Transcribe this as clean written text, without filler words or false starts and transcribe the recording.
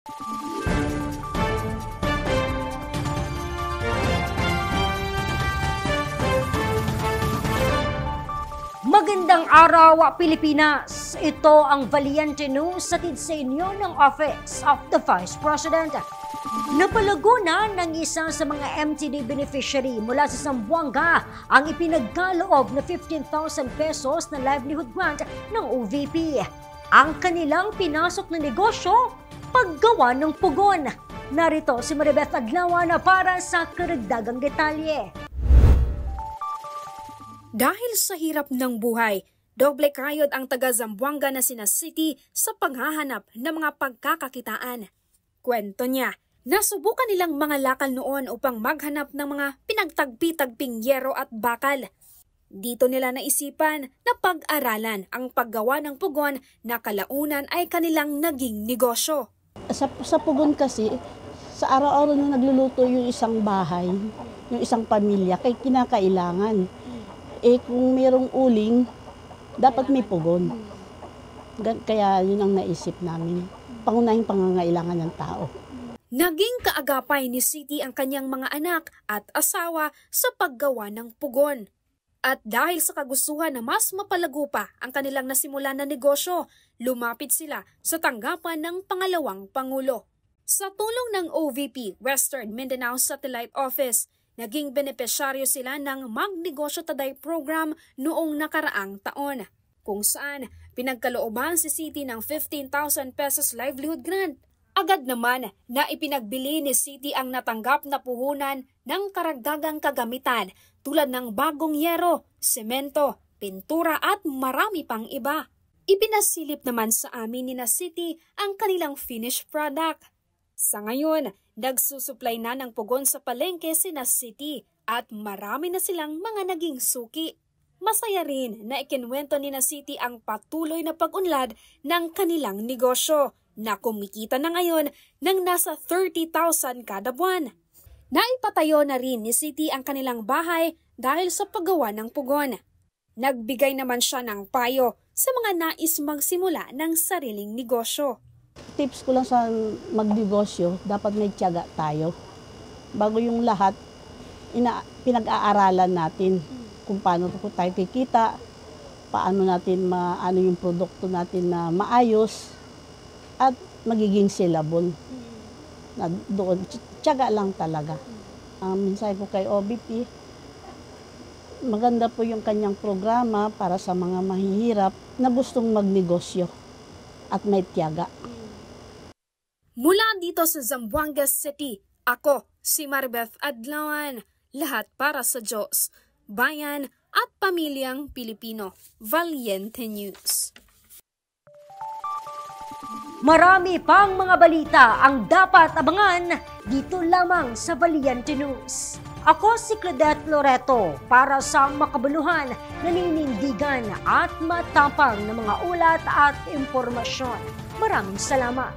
Magandang araw, Pilipinas! Ito ang Valiente News sa sa inyo ng Office of the Vice President. Napalago na ng isa sa mga MTD beneficiary mula sa Zamboanga ang ipinagkaloob na 15,000 pesos na livelihood grant ng OVP. Ang kanilang pinasok na negosyo, paggawa ng pugon. Narito si Maribeth Adlawan para sa karagdagang detalye. Dahil sa hirap ng buhay, doble kayod ang taga Zamboanga na sina City sa paghahanap ng mga pagkakakitaan. Kwento niya, nasubukan nilang mga lakal noon upang maghanap ng mga pinagtagpi-tagping yero at bakal. Dito nila naisipan na pag-aralan ang paggawa ng pugon na kalaunan ay kanilang naging negosyo. Sa pugon kasi, sa araw-araw na nagluluto yung isang bahay, yung isang pamilya, kay kinakailangan. Kung mayroong uling, dapat may pugon. Kaya yun ang naisip namin. Pangunahing pangangailangan ng tao. Naging kaagapay ni City ang kanyang mga anak at asawa sa paggawa ng pugon. At dahil sa kagustuhan na mas mapalago pa ang kanilang nasimulan na negosyo, lumapit sila sa tanggapan ng pangalawang Pangulo. Sa tulong ng OVP Western Mindanao Satellite Office, naging benepisyaryo sila ng Magnegosyo Taday program noong nakaraang taon, kung saan pinagkalooban si City ng 15,000 pesos livelihood grant. Agad naman na ipinagbili ni City ang natanggap na puhunan ng karagdagang kagamitan tulad ng bagong yero, semento, pintura at marami pang iba. Ipinasilip naman sa amin ni na City ang kanilang finished product. Sa ngayon, nagsusupply na ng pugon sa palengke sina City at marami na silang mga naging suki. Masaya rin na ikinwento ni na City ang patuloy na pag-unlad ng kanilang negosyo na kumikita na ngayon ng nasa 30,000 kada buwan. Naipatayo na rin ni City ang kanilang bahay dahil sa paggawa ng pugon. Nagbigay naman siya ng payo sa mga nais magsimula ng sariling negosyo. Tips ko lang sa magnegosyo, dapat may tiyaga tayo. Bago yung lahat, pinag-aaralan natin kung paano tayo kikita, paano natin maano yung produkto natin na maayos at magiging sellable. Na doon, tiyaga lang talaga. Minsan ko kay OVP, maganda po yung kanyang programa para sa mga mahihirap na gustong magnegosyo at may tiyaga. Mula dito sa Zamboanga City, ako si Maribeth Adlawan, lahat para sa Diyos, bayan at pamilyang Pilipino. Valiente News. Marami pang mga balita ang dapat abangan dito lamang sa Valiente News. Ako si Claudette Loreto para sa makabuluhan, naninindigan at matapang na mga ulat at impormasyon. Maraming salamat.